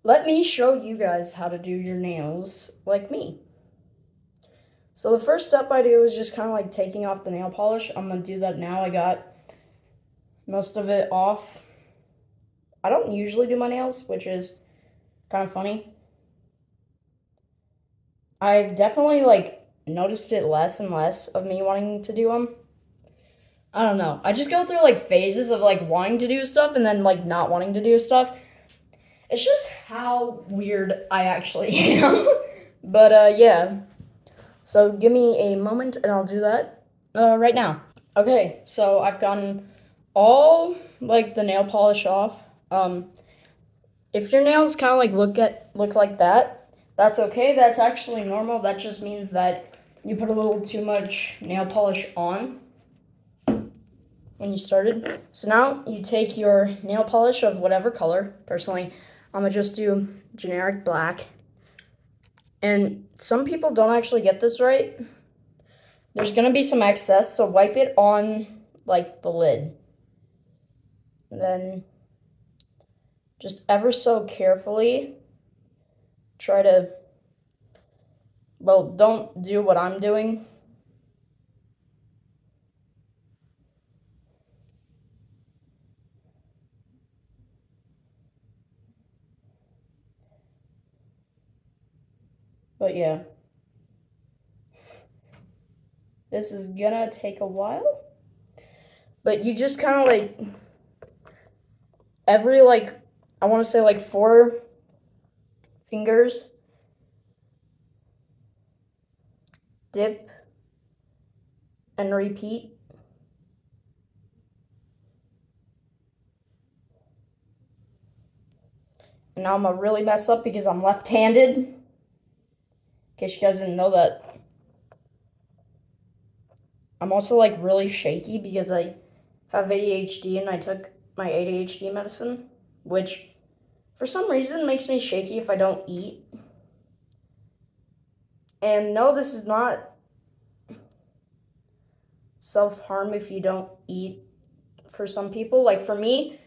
let me show you guys how to do your nails like me. So the first step I do is just kind of like taking off the nail polish. I'm going to do that now. I got most of it off. I don't usually do my nails, which is kind of funny. I've definitely like noticed it less and less of me wanting to do them. I don't know. I just go through like phases of like wanting to do stuff and then like not wanting to do stuff. It's just how weird I actually am. But yeah. So give me a moment and I'll do that right now. Okay, so I've gotten all like the nail polish off. If your nails kind of like look like that, that's okay. That's actually normal. That just means that you put a little too much nail polish on when you started. So now you take your nail polish of whatever color. Personally, I'm gonna just do generic black. And some people don't actually get this right. There's gonna be some excess, so wipe it on like the lid. And then just ever so carefully try to, well, don't do what I'm doing. But yeah, this is gonna take a while. But you just kind of like, every like, I wanna say like 4 fingers, dip and repeat. And now I'm gonna really mess up because I'm left-handed. In case you guys didn't know that. I'm also like really shaky because I have ADHD and I took my ADHD medicine, which for some reason makes me shaky if I don't eat. And no, this is not self-harm if you don't eat for some people. Like for me,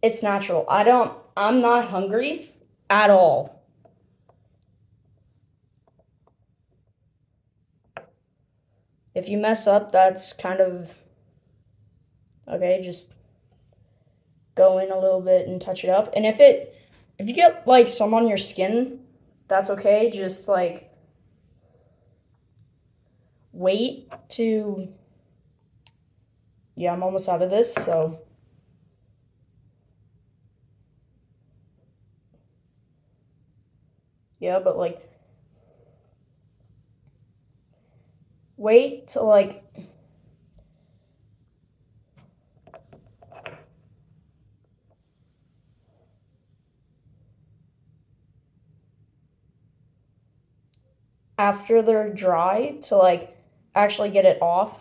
it's natural. I'm not hungry at all. If you mess up, that's kind of okay, just go in a little bit and touch it up. And if you get like some on your skin, that's okay. Just like wait to, yeah, I'm almost out of this, so yeah, but like wait to like after they're dry to like actually get it off.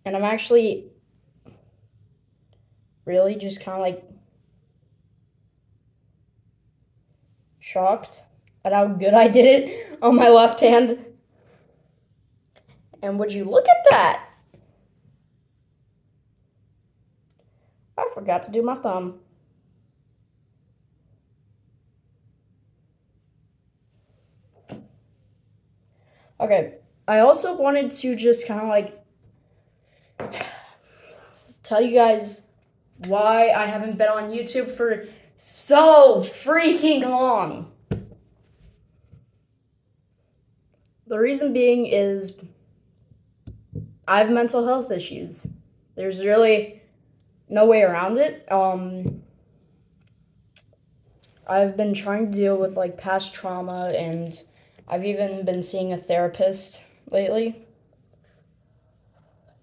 And I'm actually really just kind of like shocked at how good I did it on my left hand. And would you look at that? I forgot to do my thumb. Okay, I also wanted to just kind of like tell you guys why I haven't been on YouTube for so freaking long. The reason being is I have mental health issues. There's really no way around it. I've been trying to deal with like past trauma, and I've even been seeing a therapist lately.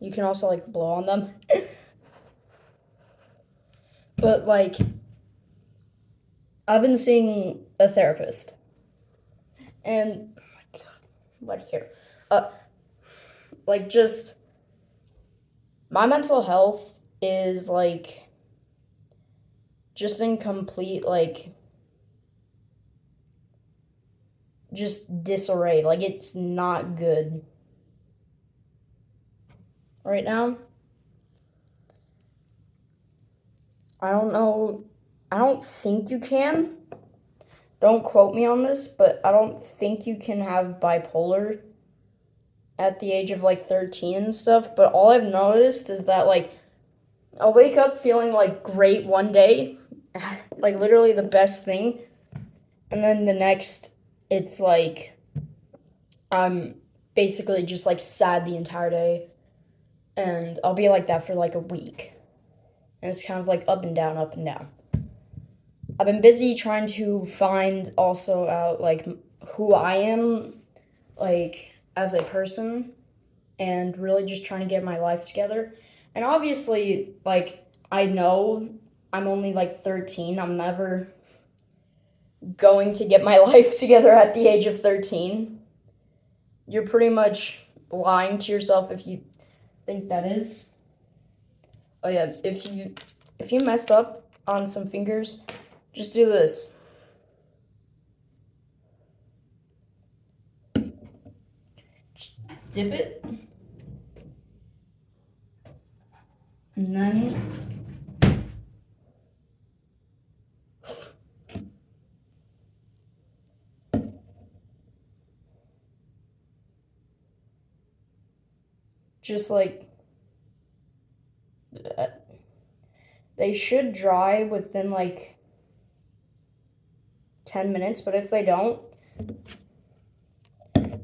You can also like blow on them. But like I've been seeing a therapist. And oh my god, what here? Like just my mental health is like just in complete like just disarray. Like, it's not good right now. I don't know. I don't think you can. Don't quote me on this, but I don't think you can have bipolar at the age of like 13 and stuff. But all I've noticed is that like I'll wake up feeling like great one day, like literally the best thing. And then the next, it's like I'm basically just like sad the entire day. And I'll be like that for like a week. And it's kind of like up and down, up and down. I've been busy trying to find also out like who I am, like as a person, and really just trying to get my life together. And obviously, like, I know I'm only like 13. I'm never going to get my life together at the age of 13. You're pretty much lying to yourself if you think that is. Oh yeah, if you mess up on some fingers, just do this. Just dip it. And then just like that. They should dry within like 10 minutes, but if they don't,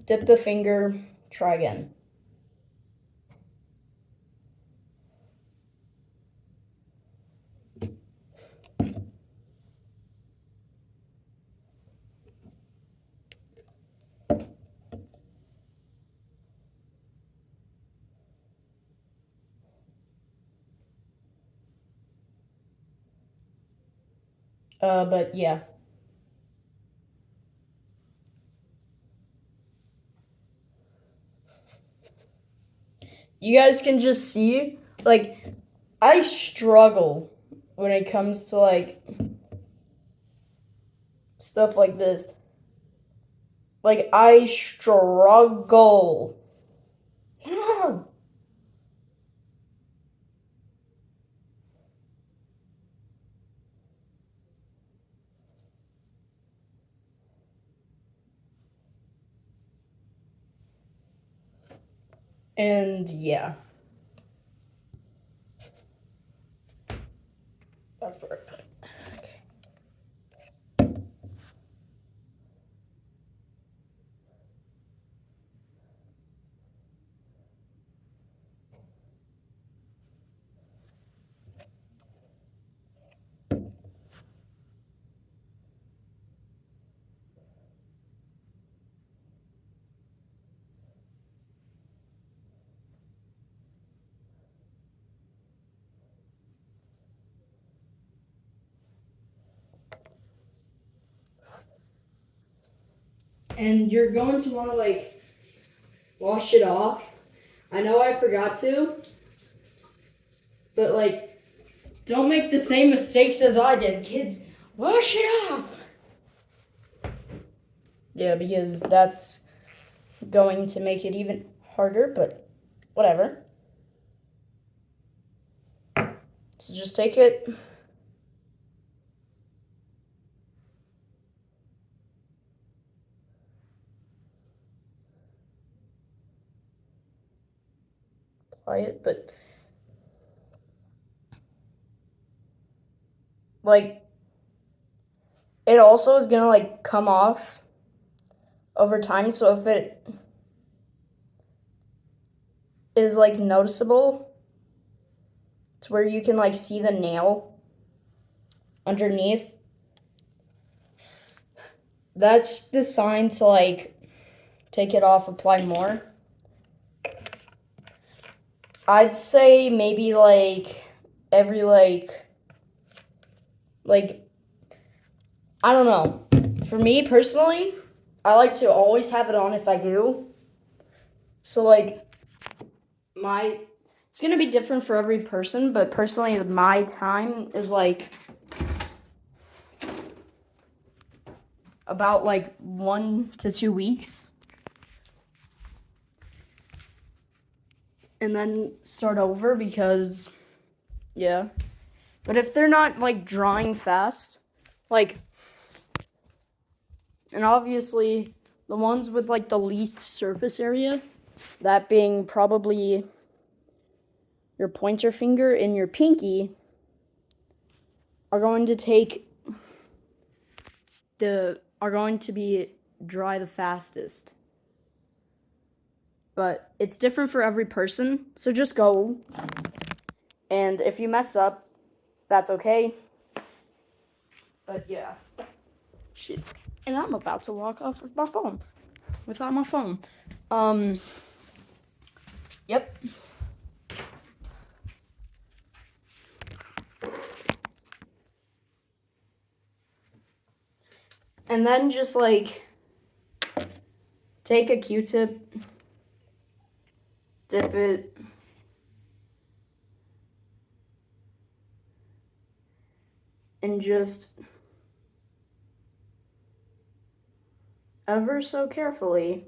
dip the finger, try again. But yeah. You guys can just see, like, I struggle when it comes to, like, stuff like this. Like, I struggle. And yeah. That's where I put it. Okay. And you're going to want to, like, wash it off. I know I forgot to, but, like, don't make the same mistakes as I did, kids. Wash it off. Yeah, because that's going to make it even harder, but whatever. So just take it. Apply it, but like it also is gonna like come off over time. So if it is like noticeable, it's where you can like see the nail underneath. That's the sign to like take it off, apply more. I'd say maybe like every like I don't know. For me personally, I like to always have it on if I do. So like it's gonna be different for every person, but personally my time is like about like 1 to 2 weeks. And then start over because, yeah. But if they're not like drying fast, like, and obviously the ones with like the least surface area, that being probably your pointer finger and your pinky, are going to be dry the fastest. But it's different for every person, so just go. And if you mess up, that's okay. But yeah. Shit. And I'm about to walk off with my phone. Without my phone. Yep. And then just like take a Q-tip, dip it, and just ever so carefully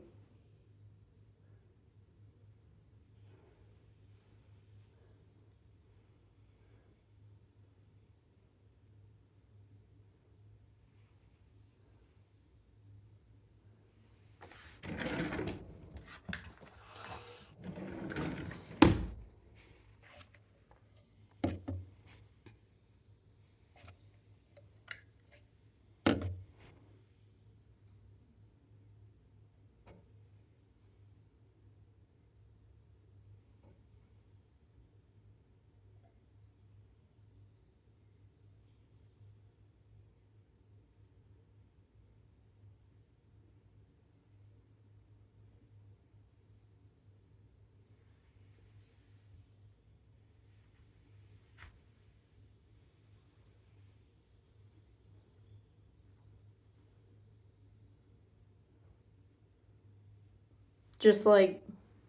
just like,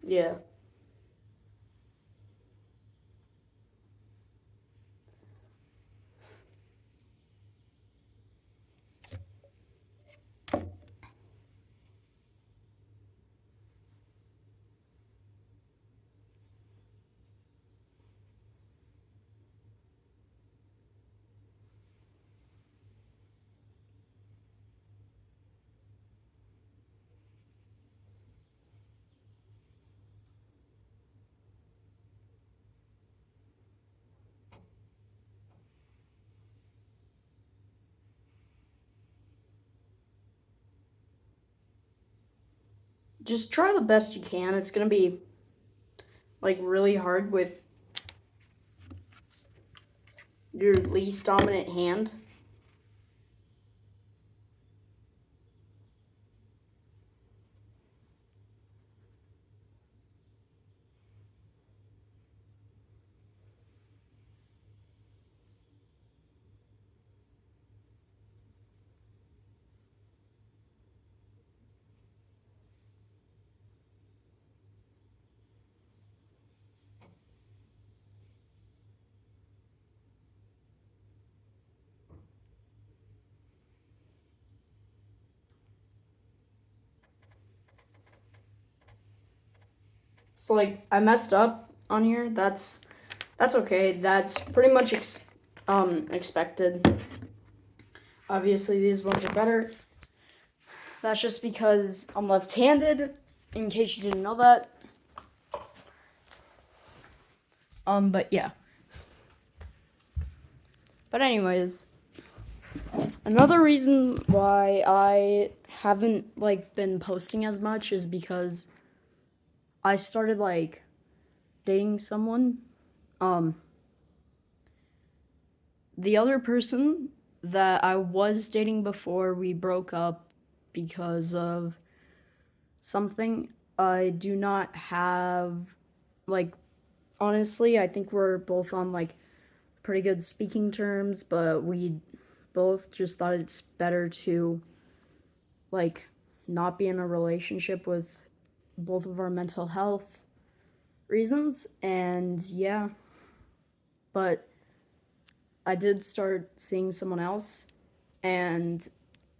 yeah. Just try the best you can. It's gonna be like really hard with your least dominant hand. So like I messed up on here. That's okay. That's pretty much expected. Obviously these ones are better. That's just because I'm left-handed, in case you didn't know that. But yeah. But anyways, another reason why I haven't like been posting as much is because I started like dating someone. The other person that I was dating before, we broke up because of something. I do not have, like, honestly, I think we're both on like pretty good speaking terms, but we both just thought it's better to like not be in a relationship with both of our mental health reasons. And yeah, but I did start seeing someone else, and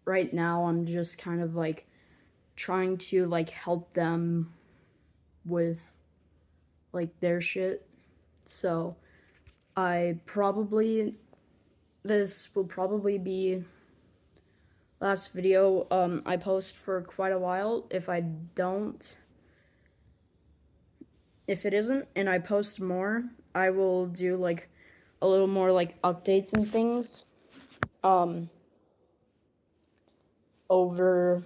right now I'm just kind of like trying to like help them with like their shit. So this will probably be last video I post for quite a while. If it isn't and I post more, I will do like a little more like updates and things over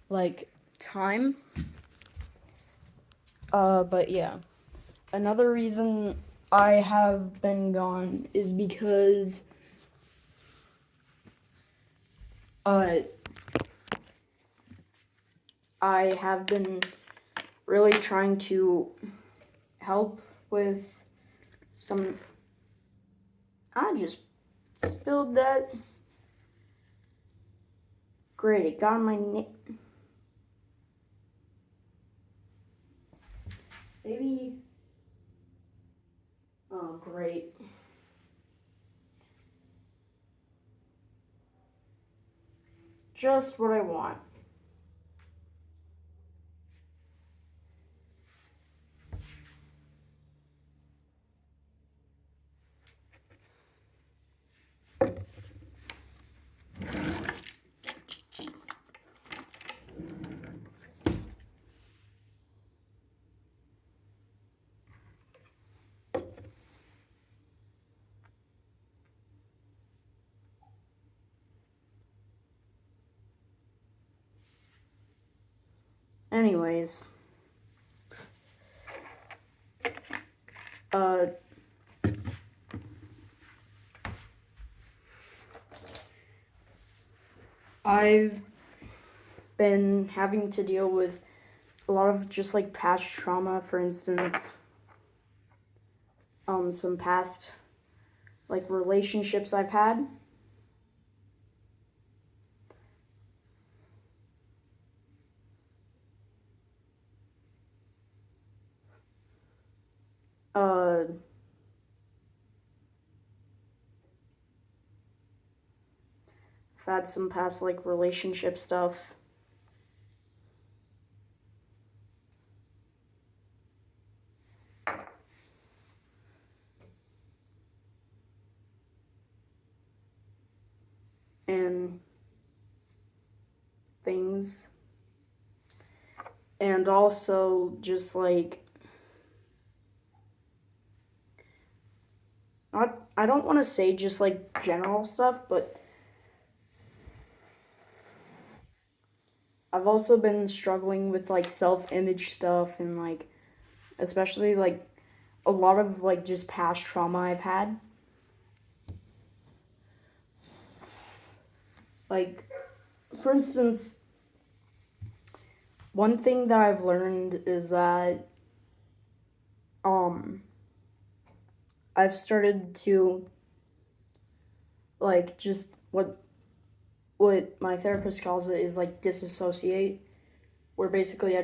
like time. But yeah. Another reason I have been gone is because I have been really trying to help with some. I just spilled that. Great, it got on my neck. Maybe. Oh, great. Just what I want. Anyways, uh, I've been having to deal with a lot of just like past trauma, for instance, some past like relationships I've had. Uh, I've had some past like relationship stuff. And things. And also just like I don't want to say just like general stuff, but I've also been struggling with like self-image stuff and like especially like a lot of like just past trauma I've had. Like for instance, one thing that I've learned is that um I've started to like just what my therapist calls it is like disassociate, where basically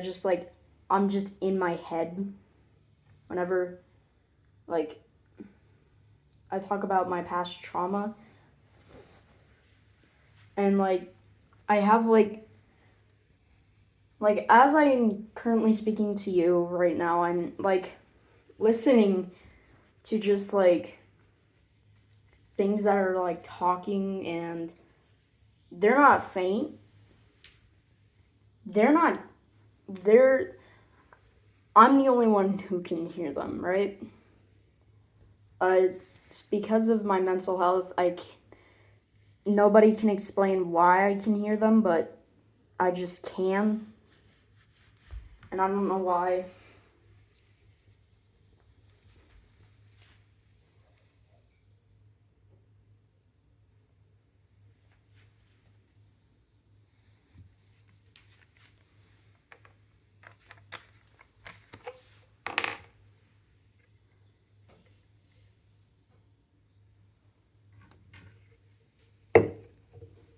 I'm just in my head whenever like I talk about my past trauma, and like I have like as I'm currently speaking to you right now, I'm like listening to just like things that are like talking, and they're not faint. They're not they're I'm the only one who can hear them, right? It's because of my mental health. Nobody can explain why I can hear them, but I just can, and I don't know why.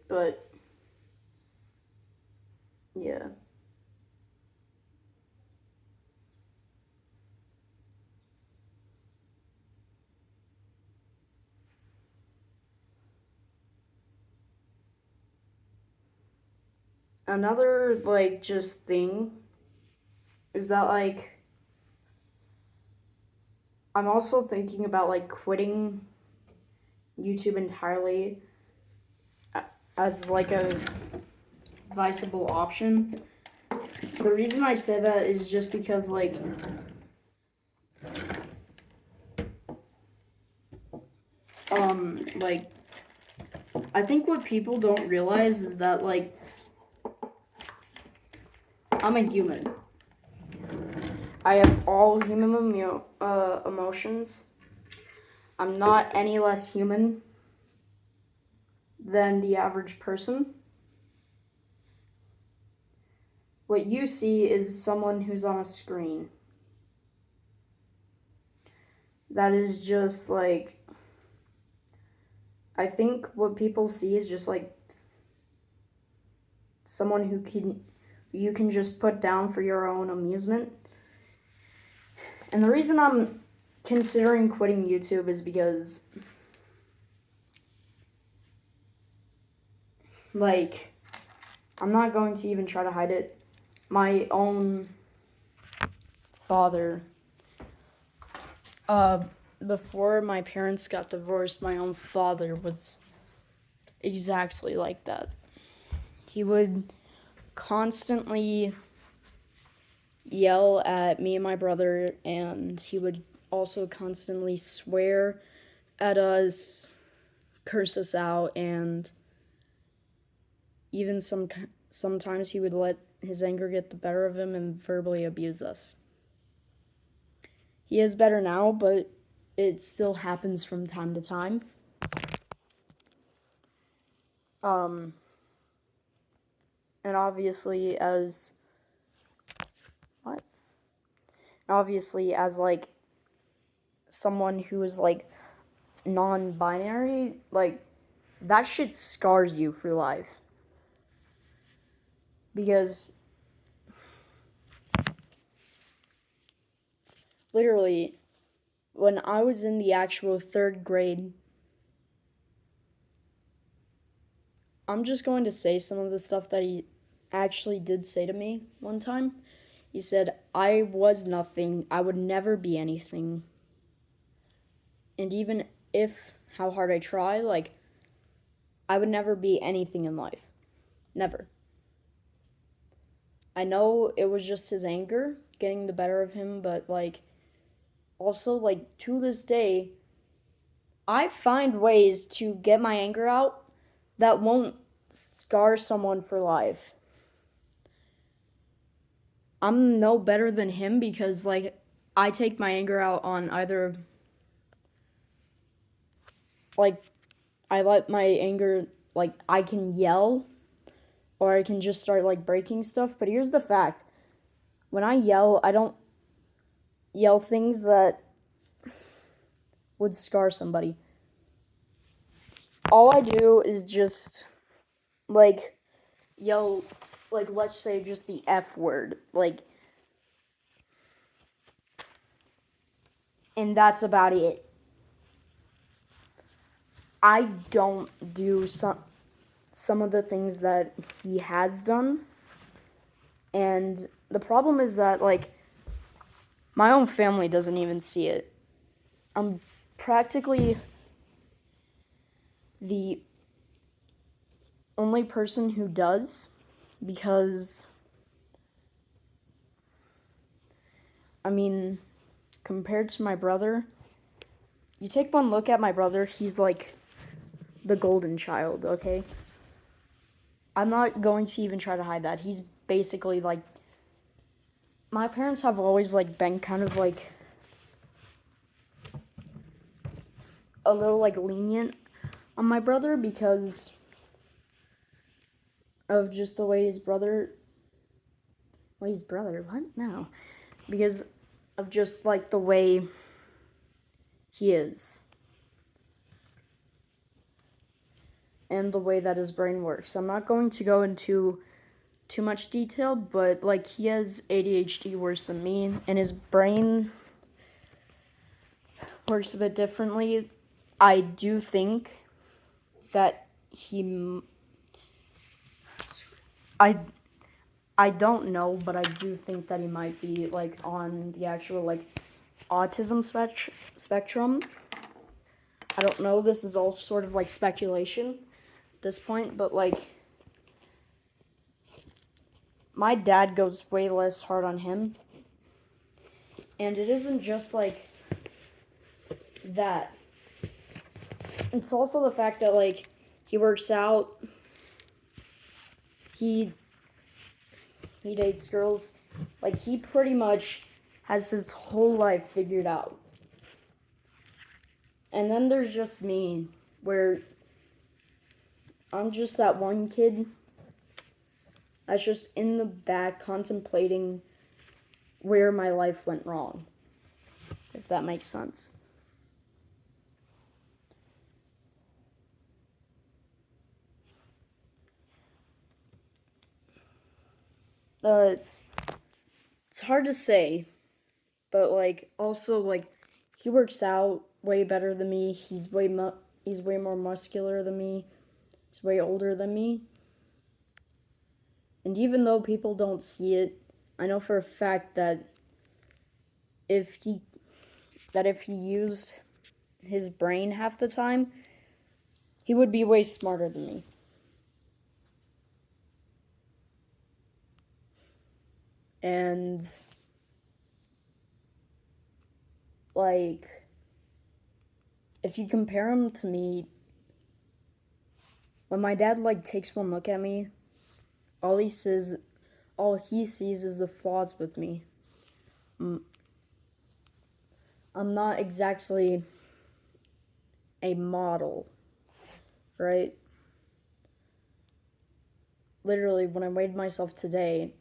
But yeah. another, like, just thing is that, like, I'm also thinking about, like, quitting YouTube entirely as, like, a viable option. The reason I say that is just because, like, like, I think what people don't realize is that, like, I'm a human. I have all human emotions. I'm not any less human than the average person. What you see is someone who's on a screen. That is just, like, I think what people see is just, like, someone you can just put down for your own amusement. And the reason I'm considering quitting YouTube is because, like, I'm not going to even try to hide it. My own father, before my parents got divorced, my own father was exactly like that. He would constantly yell at me and my brother, and he would also constantly swear at us, curse us out, and even sometimes he would let his anger get the better of him and verbally abuse us. He is better now, but it still happens from time to time. And obviously as like someone who is like non-binary, like that shit scars you for life. Because literally, when I was in the actual 3rd grade, I'm just going to say some of the stuff that he actually did say to me one time. He said, I was nothing, I would never be anything. And even if, how hard I try, like, I would never be anything in life. Never. I know it was just his anger getting the better of him, but, like, also, like, to this day, I find ways to get my anger out that won't scar someone for life. I'm no better than him because, like, I take my anger out on either, like, I let my anger, like, I can yell or I can just start, like, breaking stuff. But here's the fact. When I yell, I don't yell things that would scar somebody. All I do is just, like, yell, like, let's say just the F word, like, and that's about it. I don't do some of the things that he has done, and the problem is that, like, my own family doesn't even see it. I'm practically the only person who does, because, I mean, compared to my brother, you take one look at my brother, he's like the golden child, okay? I'm not going to even try to hide that. He's basically like, my parents have always like been kind of like a little like lenient on my brother because of just the way his brother, what? No. Because of just like the way he is. And the way that his brain works. I'm not going to go into too much detail, but like he has ADHD worse than me, and his brain works a bit differently. I do think that I don't know, but I do think that he might be, like, on the actual, like, autism spectrum. I don't know. This is all sort of, like, speculation at this point, but, like, my dad goes way less hard on him. And it isn't just, like, that. It's also the fact that, like, he works out, he dates girls, like, he pretty much has his whole life figured out. And then there's just me, where I'm just that one kid that's just in the back contemplating where my life went wrong, if that makes sense. It's hard to say, but, like, also, like, he works out way better than me. He's way more muscular than me. He's way older than me. And even though people don't see it, I know for a fact that if he used his brain half the time, he would be way smarter than me. And, like, if you compare him to me, when my dad, like, takes one look at me, all he sees is the flaws with me. I'm not exactly a model, right? Literally, when I weighed myself today,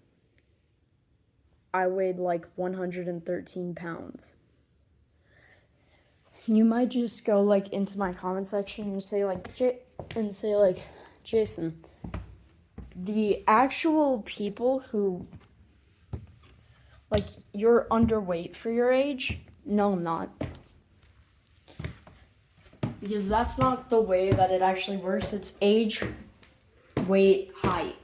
I weighed like 113 pounds. You might just go, like, into my comment section and say, like, Jason, the actual people who, like, you're underweight for your age? No, I'm not. Because that's not the way that it actually works. It's age, weight, height.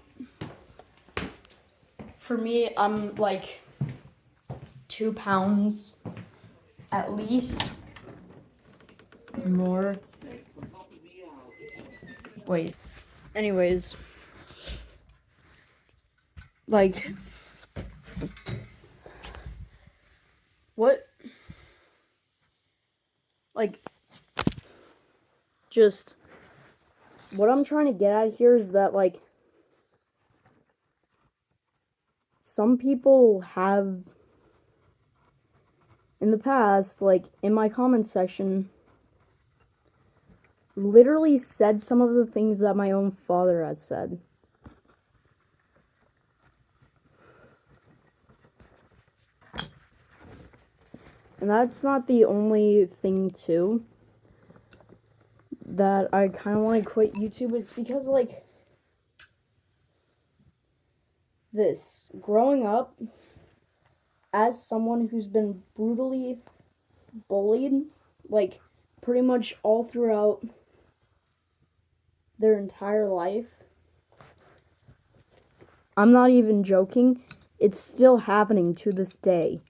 For me, I'm like 2 pounds at least more. Wait. Anyways, like, what? Like, just what I'm trying to get at here is that, like, some people have in the past, like, in my comment section, literally said some of the things that my own father has said. And that's not the only thing, too, that I kind of want to quit YouTube. It's because, like, growing up as someone who's been brutally bullied, like, pretty much all throughout their entire life. I'm not even joking. It's still happening to this day.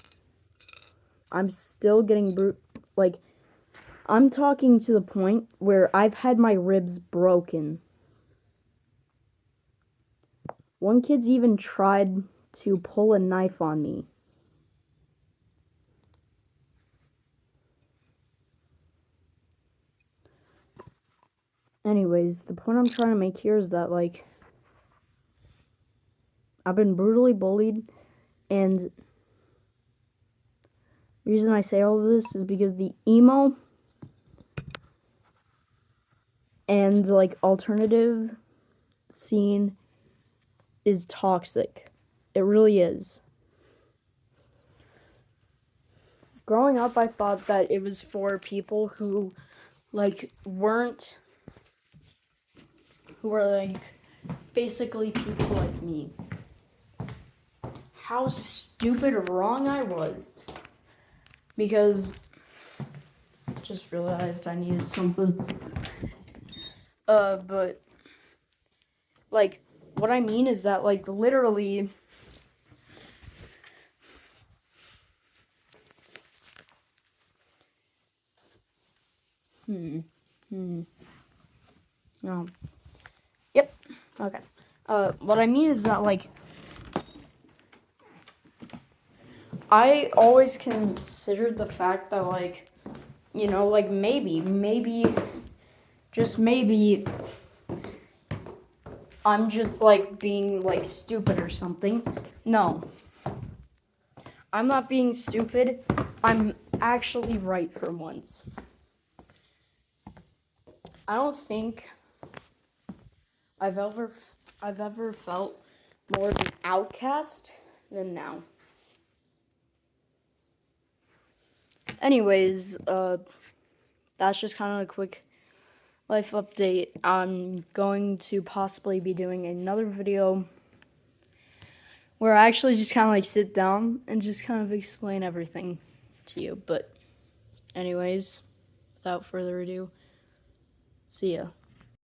I'm still getting I'm talking to the point where I've had my ribs broken. One kid's even tried to pull a knife on me. Anyways, the point I'm trying to make here is that, like, I've been brutally bullied, and the reason I say all of this is because the emo and, like, alternative scene is toxic. It really is. Growing up, I thought that it was for people who, like, were, like, basically people like me. How stupid wrong I was. Because I just realized I needed something. But, like, what I mean is that, like, literally, Yep. Okay. What I mean is that, like, I always considered the fact that, like, you know, like, maybe, just maybe, I'm just, like, being, like, stupid or something. No. I'm not being stupid. I'm actually right for once. I don't think I've ever felt more of an outcast than now. Anyways, that's just kind of a quick life update. I'm going to possibly be doing another video where I actually just kind of like sit down and just kind of explain everything to you. But anyways, without further ado, see ya.